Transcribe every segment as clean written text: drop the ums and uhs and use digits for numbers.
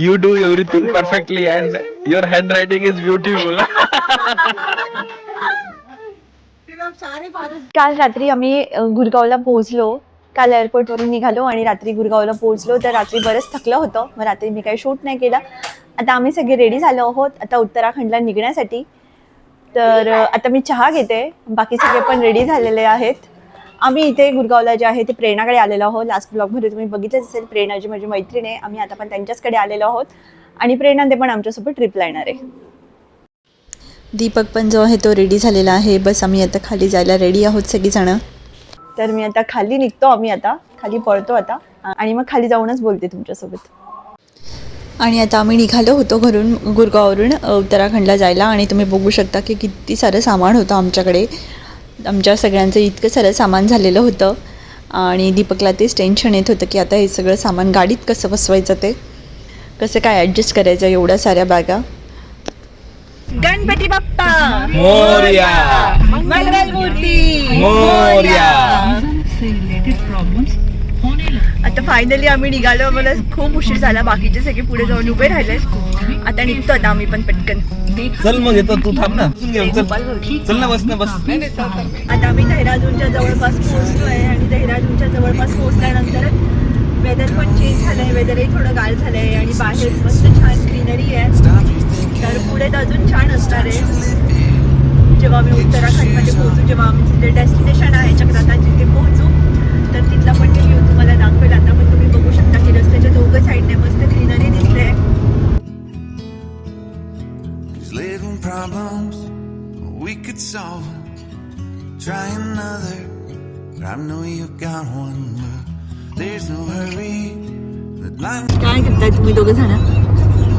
You do everything perfectly and your handwriting is beautiful. काल रात्री आम्ही गुरगावला पोहोचलो. काल एअरपोर्टवरून निघालो आणि रात्री गुरगावला पोहोचलो. तर रात्री बरंच थकलं होतं, मग रात्री मी काही शूट नाही केला. आता आम्ही सगळे रेडी झालो आहोत आता उत्तराखंडला निघण्यासाठी. तर आता मी चहा घेते, बाकी सगळे पण रेडी झालेले आहेत. आम्ही इथे गुरगावला जे आहे ते प्रेरणाकडे आलेलो आहोत. लास्ट ब्लॉगमध्ये तुम्ही बघितलंच असेल, प्रेरणा जी माझी मैत्रीण आहे, आम्ही आता पण त्यांच्याचकडे आलेलो आहोत आणि प्रेरणा ते पण आमच्यासोबत ट्रिपला येणार आहे. दीपक पण जो आहे तो रेडी झालेला आहे. बस आम्ही आता खाली जायला रेडी आहोत सगळीजणं. तर मी आता खाली निघतो, आम्ही आता खाली पळतो आता आणि मग खाली जाऊनच बोलते तुमच्यासोबत. आणि आता आम्ही निघालो होतो घरून गुरगाववरून उत्तराखंडला जायला. आणि तुम्ही बघू शकता की किती सारं सामान होतं आमच्याकडे. आमच्या सगळ्यांचं इतकं सारं सामान झालेलं होतं आणि दीपकला तेच टेन्शन येत होतं की आता हे सगळं सामान गाडीत कसं बसवायचं, ते कसं काय ॲडजस्ट करायचं एवढ्या साऱ्या बॅगा. गणपती बाप्पा मोरया मंगलमूर्ती मोरया. आता फायनली आम्ही निघालो. मला खूप उशीर झाला, बाकीचे सगळे पुढे जाऊन उभे राहिले. आता निघतो आता आम्ही पण पटकन. चल मग येतो, तू थांब ना. चल ना, बस ना, बस. आता आम्ही देहरादूनच्या जवळपास पोहोचलोय आणि देहरादूनच्या जवळपास पोहोचल्यानंतरच वेदर पण चेंज झालंय, वेदरही थोडं गाळ झालंय आणि बाहेर मस्त छान ग्रीनरी आहे. तर पुढे तर अजून छान असणार आहे. जेव्हा आम्ही उत्तराखंडमध्ये पोहोचू, जेव्हा आमचं जे डेस्टिनेशन आहे चक्राता जिथे पोहोचू, तर तिथला पण व्ह्यू तुम्हाला दाखवेल. आता पण तुम्ही बघू शकता की रस्त्याच्या दोघं साईडने मस्त ग्रीनरी दिसते. Problems we could solve them. Try another, but I know you got one more. There's no hurry. काय करताय तुम्ही दोघं जण?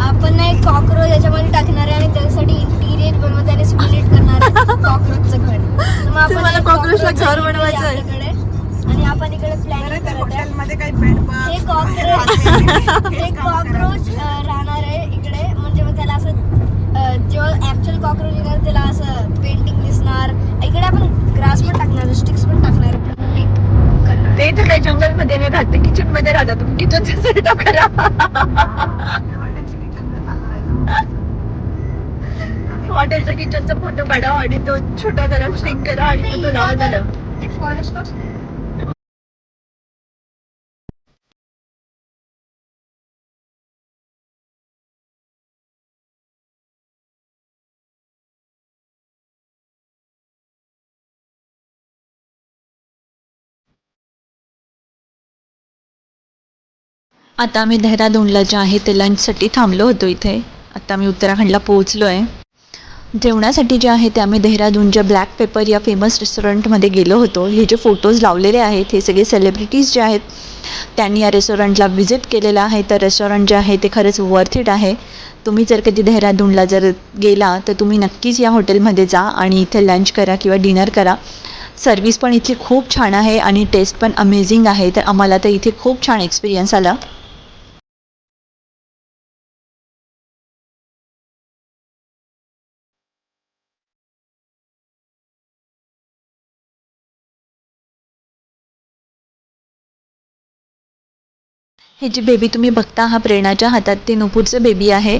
आपण एक कॉकरोच याच्यामध्ये टाकणार आहे आणि त्यासाठी इंटिरियर बनवत आणि स्प्लिट करणार आहे कॉकरोचचं घर. तर मग आपण तुम्हाला कॉकरोचला घर बनवायचं आहे आणि आपण इकडे प्लॅनिंग करत आहे. हे कॉकरोच राहणार आहे इकडे. म्हणजे मग त्याला असं जेव्हा ऍक्च्युअल कॉकरोच येणार त्याला असं पेंटिंग दिसणार. इकडे आपण ग्रास पण टाकणार, स्टिक्स पण टाकणार. ते तर काही जंगल मध्ये नाही राहते, किचन मध्ये राहतात. तुम्ही किचनचा सेटअप करा. हॉटेलचा किचनचा फोटो काढा आणि तो छोटा जरा स्टिक करा आणि तो लावा झाला. आता आम्ही देहरादूनला जे आहे ते लंचसाठी थांबलो होतो इथे. आता आम्ही उत्तराखंडला पोहोचलो आहे. जेवणासाठी जे आहे ते आम्ही देहरादूनच्या ब्लॅक पेपर या फेमस रेस्टॉरंटमध्ये गेलो होतो. हे जे फोटोज लावलेले आहेत हे सगळे सेलिब्रिटीज जे आहेत त्यांनी या रेस्टॉरंटला व्हिजिट केलेलं आहे. तर रेस्टॉरंट जे आहे ते खरंच वर्थ इट आहे. तुम्ही जर कधी देहरादूनला जर गेला तर तुम्ही नक्कीच या हॉटेलमध्ये जा आणि इथे लंच करा किंवा डिनर करा. सर्विस पण इथली खूप छान आहे आणि टेस्ट पण अमेझिंग आहे. तर आम्हाला तर इथे खूप छान एक्सपिरियन्स आला. हे जी बेबी तुम्ही बघता हा प्रेरणाच्या हातात ते नुपूरचं बेबी आहे.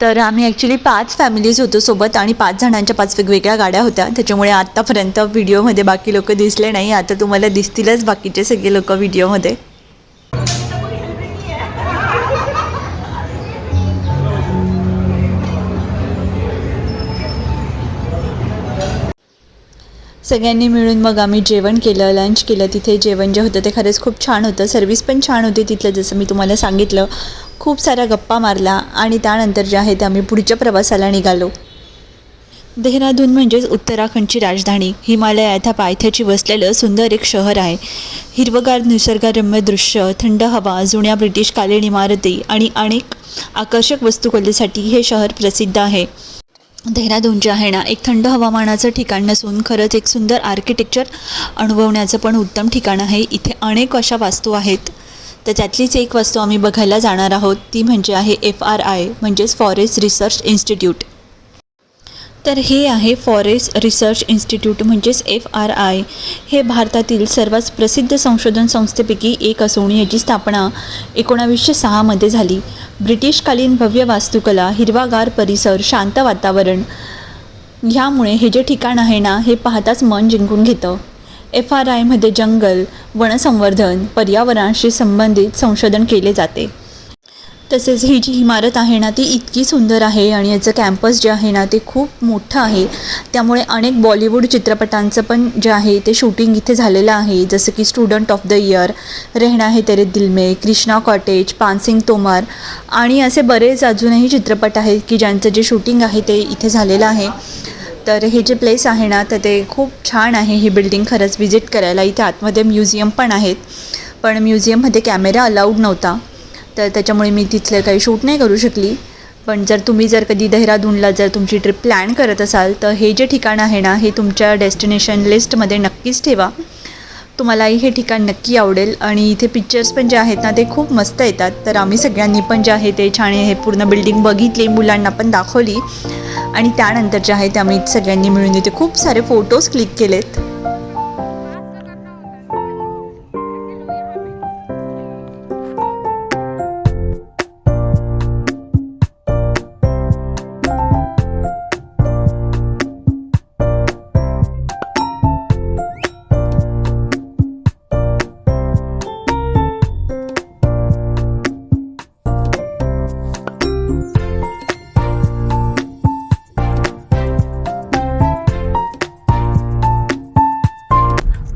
तर आम्ही ॲक्च्युली 5 फॅमिलीज होतो सोबत आणि 5 जणांच्या 5 वेगवेगळ्या गाड्या होत्या. त्याच्यामुळे आत्तापर्यंत व्हिडिओमध्ये बाकी लोक दिसले नाही. आता तुम्हाला दिसतीलच बाकीचे सगळे लोक व्हिडिओमध्ये. सगळ्यांनी मिळून मग आम्ही जेवण केलं, लंच केलं. तिथे जेवण जे होतं ते खरंच खूप छान होतं. सर्विस पण छान होती तिथलं, जसं मी तुम्हाला सांगितलं. खूप साऱ्या गप्पा मारला आणि त्यानंतर जे आहे ते आम्ही पुढच्या प्रवासाला निघालो. देहरादून म्हणजेच उत्तराखंडची राजधानी. हिमालयाच्या पायथ्याशी वसलेलं सुंदर एक शहर आहे. हिरवगार निसर्गरम्य दृश्य, थंड हवा, जुन्या ब्रिटिशकालीन इमारती आणि अनेक आकर्षक वस्तुकलेसाठी हे शहर प्रसिद्ध आहे. देहरादून जे आहे ना, एक थंड हवामानाचं ठिकाण नसून खरंच एक सुंदर आर्किटेक्चर अनुभवण्याचं पण उत्तम ठिकाण आहे. इथे अनेक अशा वास्तू आहेत. तर त्यातलीच एक वास्तू आम्ही बघायला जाणार आहोत. ती म्हणजे आहे FRI म्हणजेच फॉरेस्ट रिसर्च इन्स्टिट्यूट. तर हे आहे फॉरेस्ट रिसर्च इन्स्टिट्यूट म्हणजेच FRI. हे भारतातील सर्वात प्रसिद्ध संशोधन संस्थेपैकी एक असून याची स्थापना 1906 मध्ये झाली. ब्रिटिशकालीन भव्य वास्तुकला, हिरवागार परिसर, शांत वातावरण ह्यामुळे हे जे ठिकाण आहे ना हे पाहताच मन जिंकून घेतं. FRI मध्ये जंगल, वनसंवर्धन, पर्यावरणाशी संबंधित संशोधन केले जाते. तसेच ही जी इमारत आहे ना ती इतकी सुंदर आहे आणि याचं कॅम्पस जे आहे ना ते खूप मोठं आहे. त्यामुळे अनेक बॉलिवूड चित्रपटांचं पण जे आहे ते शूटिंग इथे झालेलं आहे. जसं की स्टुडंट ऑफ द इयर, रहना है तेरे दिल में, कृष्णा कॉटेज, पानसिंग तोमर आणि असे बरेच अजूनही चित्रपट आहेत की ज्यांचं जे शूटिंग आहे ते इथे झालेलं आहे. तर हे जे प्लेस आहे ना तर ते खूप छान आहे. ही बिल्डिंग खरंच व्हिजिट करायला. इथे आतमध्ये म्युझियम पण आहेत, पण म्युझियममध्ये कॅमेरा अलाउड नव्हता तर त्याच्यामुळे मी तिथले काही शूट नाही करू शकली. पण जर तुम्ही कधी देहरादूनला जर तुमची ट्रिप प्लॅन करत असाल तर हे जे ठिकाण आहे ना हे तुमच्या डेस्टिनेशन लिस्टमध्ये नक्कीच ठेवा. तुम्हालाही हे ठिकाण नक्की आवडेल. आणि इथे पिक्चर्स पण जे आहेत ना ते खूप मस्त येतात. तर आम्ही सगळ्यांनी पण जे आहे ते छान हे पूर्ण बिल्डिंग बघितली, मुलांना पण दाखवली आणि त्यानंतर जे आहे ते आम्ही सगळ्यांनी मिळून इथे खूप सारे फोटोज क्लिक केलेत.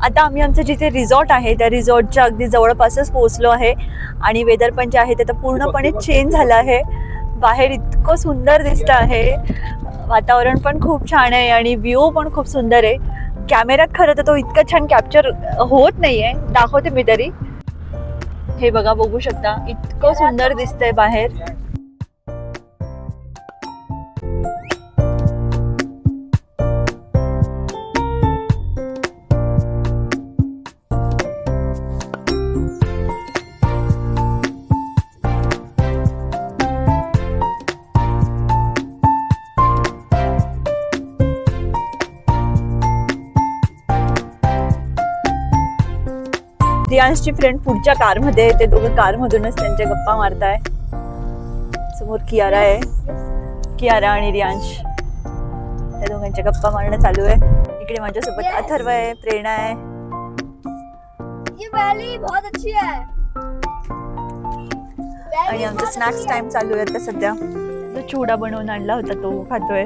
आता आम्ही आमचं जिथे रिसॉर्ट आहे त्या रिसॉर्टच्या अगदी जवळपासच पोहोचलो आहे आणि वेदर पण जे आहे ते तर पूर्णपणे चेंज झालं आहे. बाहेर इतकं सुंदर दिसतं आहे, वातावरण पण खूप छान आहे आणि व्ह्यू पण खूप सुंदर आहे. कॅमेऱ्यात खरं तर तो इतका छान कॅप्चर होत नाही आहे, दाखवते मी तरी. हे बघा, बघू शकता इतकं सुंदर दिसतंय बाहेर. रियांशची फ्रेंड पुढच्या कारमध्ये, ते दोघं कारमधूनच त्यांच्या गप्पा मारताय. समोर कियारा आहे, कियारा आणि रियांश त्या दोघांच्या गप्पा मारणं चालू आहे. इकडे माझ्यासोबत अथर्व आहे, प्रेरणा आहे. ये वैली बहुत अच्छी है. आणि आमचा स्नॅक्स टाइम चालू आहे आता सध्या. तो चिवडा बनवून आणला होता तो खातोय.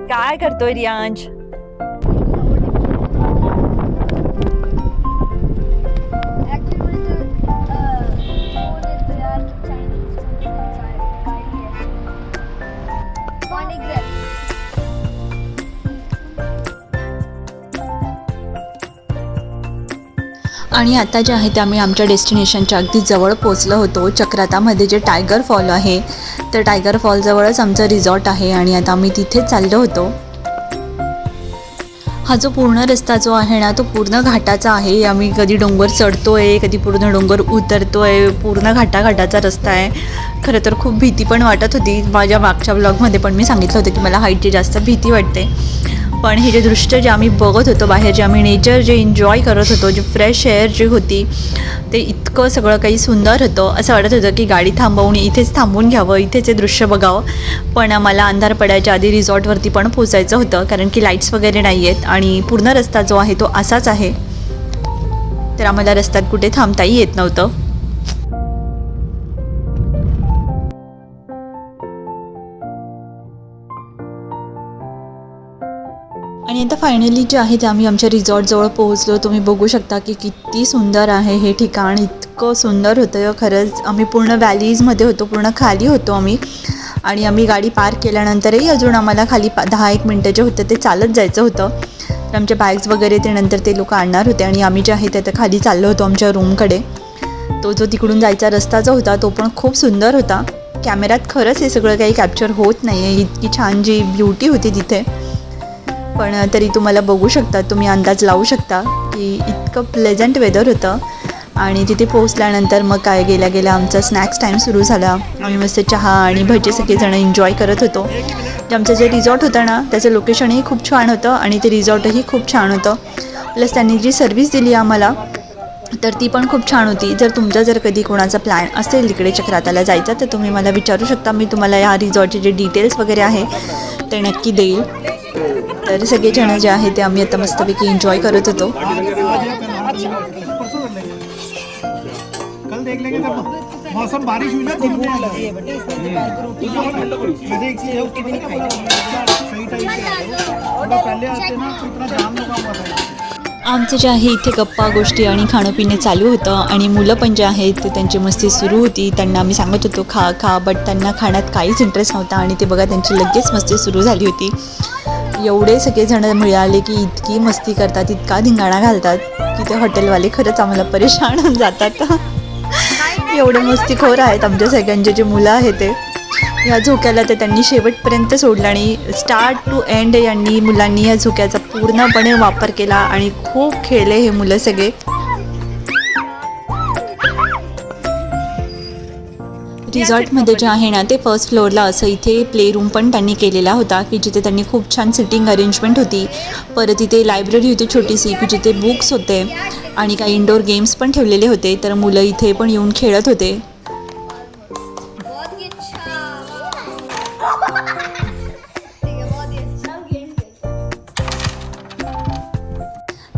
काय करतोय रियांश? आणि आता जे आहे ते आम्ही आमच्या डेस्टिनेशनच्या अगदी जवळ पोचलो होतो. चक्रातामध्ये जे टायगर फॉल आहे तर टायगर फॉलजवळच आमचं रिसॉर्ट आहे आणि आता आम्ही तिथेच चाललो होतो. हा जो पूर्ण रस्ता जो आहे ना तो पूर्ण घाटाचा आहे. आम्ही कधी डोंगर चढतोय, कधी पूर्ण डोंगर उतरतोय. पूर्ण घाटाचा रस्ता आहे. खरं तर खूप भीती पण वाटत होती. माझ्या मागच्या ब्लॉगमध्ये पण मी सांगितलं होतं की मला हाईटची जास्त भीती वाटते. पण हे जे दृश्य जे आम्ही बघत होतो बाहेर, जे आम्ही नेचर जे एन्जॉय करत होतो, जे फ्रेश एअर जी होती ते इतकं सगळं काही सुंदर होतं. असं वाटत होतं की गाडी थांबवून इथेच थांबून घ्यावं, इथेच हे दृश्य बघावं. पण मला अंधार पडायच्या आधी रिसॉर्टवरती पण पोचायचं होतं कारण की लाईट्स वगैरे नाही आहेत आणि पूर्ण रस्ता जो आहे तो असाच आहे. तर आम्हाला रस्त्यात कुठे थांबताही येत नव्हतं. आणि आता फायनली जे आहे ते आम्ही आमच्या रिसॉर्टजवळ पोहोचलो. तुम्ही बघू शकता की किती सुंदर आहे हे ठिकाण. इतकं सुंदर होतं खरंच. आम्ही पूर्ण व्हॅलीजमध्ये होतो, पूर्ण खाली होतो आम्ही. आणि आम्ही गाडी पार्क केल्यानंतरही अजून आम्हाला खाली 10-1 मिनटं जे होतं ते चालत जायचं होतं. तर आमच्या बॅग्स वगैरे ते नंतर ते लोक आणणार होते आणि आम्ही जे आहे ते आता खाली चाललो होतो आमच्या रूमकडे. तो जो तिकडून जायचा रस्ता जो होता तो पण खूप सुंदर होता. कॅमेऱ्यात खरंच हे सगळं काही कॅप्चर होत नाही आहे. इतकी छान जी ब्युटी होती तिथे. पण तरी तुम्हाला बघू शकता, तुम्ही अंदाज लावू शकता की इतकं प्लेझंट वेदर होतं. आणि तिथे पोहोचल्यानंतर मग काय गेल्या गेल्या आमचा स्नॅक्स टाईम सुरू झाला. आम्ही मस्त चहा आणि भजी सगळेजण एन्जॉय करत होतो. आमचं जे रिसॉर्ट होतं ना त्याचं लोकेशनही खूप छान होतं आणि ते रिसॉर्टही खूप छान होतं. प्लस त्यांनी जी सर्व्हिस दिली आम्हाला तर ती पण खूप छान होती. जर तुमचा जर कधी कोणाचा प्लॅन असेल तिकडे चक्राताला जायचा तर तुम्ही मला विचारू शकता. मी तुम्हाला या रिसॉर्टचे जे डिटेल्स वगैरे आहे ते नक्की देईल. तर सगळेजण जे आहे ते आम्ही आता मस्तपैकी एन्जॉय करत होतो. कल देख लेंगे जब मौसम बारिश हुई ना तो भूख लगी है बेटे इसलिए सही टाइम पे आए हो पहले आते ना तो इतना जाम लगा हुआ था. आमचं जे आहे इथे गप्पा गोष्टी आणि खाणं पिणे चालू होतं आणि मुलं पण जे आहेत ते त्यांची मस्ती सुरू होती. त्यांना आम्ही सांगत होतो खा खा, बट त्यांना खाण्यात काहीच इंटरेस्ट नव्हता आणि ते बघा त्यांची लगेच मस्ती सुरू झाली होती. एवढे सगळेजण मिळाले की इतकी मस्ती करतात, इतका धिंगाणा घालतात की ते हॉटेलवाले खरंच आम्हाला परेशान होऊन जातात. एवढे मस्तीखोर आहेत आमच्या सगळ्यांचे जे मुलं आहेत ते. ह्या झोक्याला तर त्यांनी शेवटपर्यंत सोडलं आणि स्टार्ट टू एंड यांनी मुलांनी या झोक्याचा पूर्णपणे वापर केला आणि खूप खेळले हे मुलं सगळे. रिसॉर्टमध्ये जे आहे ना ते फर्स्ट फ्लोअरला असं इथे प्ले रूम पण त्यांनी केलेला होता की जिथे त्यांनी खूप छान सिटिंग अरेंजमेंट होती. परत इथे लायब्ररी होती छोटीशी की जिथे बुक्स होते आणि काही इंडोर गेम्स पण ठेवलेले होते. तर मुलं इथे पण येऊन खेळत होते.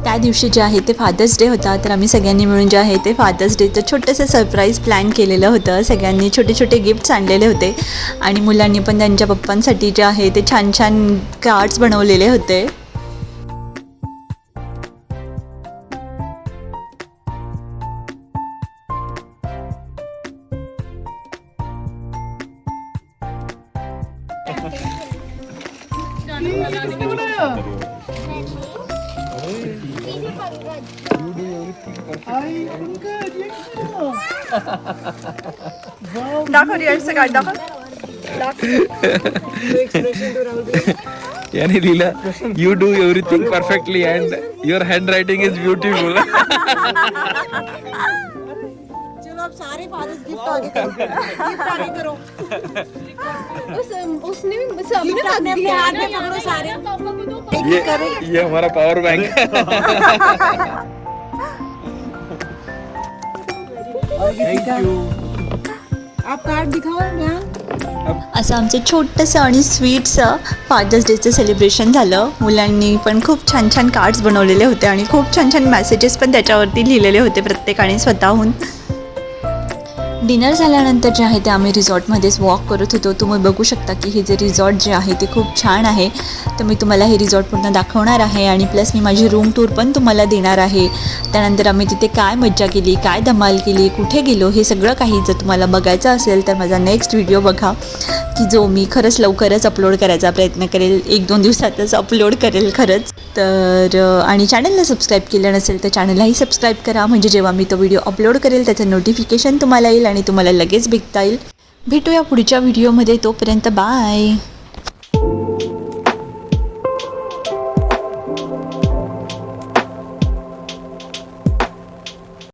त्या दिवशी जे आहे ते फादर्स डे होता. तर आम्ही सगळ्यांनी मिळून जे आहे ते फादर्स डेचं छोटंसं सरप्राईज प्लॅन केलेलं होतं. सगळ्यांनी छोटे छोटे गिफ्ट्स आणलेले होते आणि मुलांनी पण त्यांच्या पप्पांसाठी जे आहे ते छान छान कार्ड्स बनवलेले होते. दाखव रिअर्सचं कार्ड दाखव. यानी लीला, you do everything perfectly and your handwriting is beautiful. चलो अब सारे फादर्स गिफ्ट आगे करो, गिफ्ट आगे करो. उसने भी सबने अपने अपने हाथ में पकड़ो सारे. ये हमारा पावर बैंक है. Thank you. आप कार्ड दिखाओ यहाँ. असं आमचं छोटंसं आणि स्वीटचं फादर्स डेचं सेलिब्रेशन झालं. मुलांनी पण खूप छान छान कार्ड्स बनवलेले होते आणि खूप छान छान मेसेजेस पण त्याच्यावरती लिहिलेले होते प्रत्येकाने स्वतःहून. डिनर झाल्यानंतर जे आहे ते आम्ही रिसॉर्टमध्येच वॉक करत होतो. तुम्ही बघू शकता की हे जे रिसॉर्ट जे आहे ते खूप छान आहे. तर मी तुम्हाला हे रिसॉर्ट पूर्ण दाखवणार आहे आणि प्लस मी माझी रूम टूर पण तुम्हाला देणार आहे. त्यानंतर आम्ही तिथे काय मज्जा केली, काय धमाल केली, कुठे गेलो, हे सगळं काही जर तुम्हाला बघायचं असेल तर माझा नेक्स्ट व्हिडिओ बघा की जो मी खरंच लवकरच अपलोड करायचा प्रयत्न करेल. 1-2 दिवसातच अपलोड करेल खरंच. तर आणि चॅनलला सबस्क्राईब केलं नसेल तर चॅनललाही सबस्क्राईब करा म्हणजे जेव्हा मी तो व्हिडिओ अपलोड करेल त्याचं नोटिफिकेशन तुम्हाला येईल आणि तुम्हाला लगेच बघता येईल. भेटूया पुढच्या व्हिडिओमध्ये. तोपर्यंत बाय.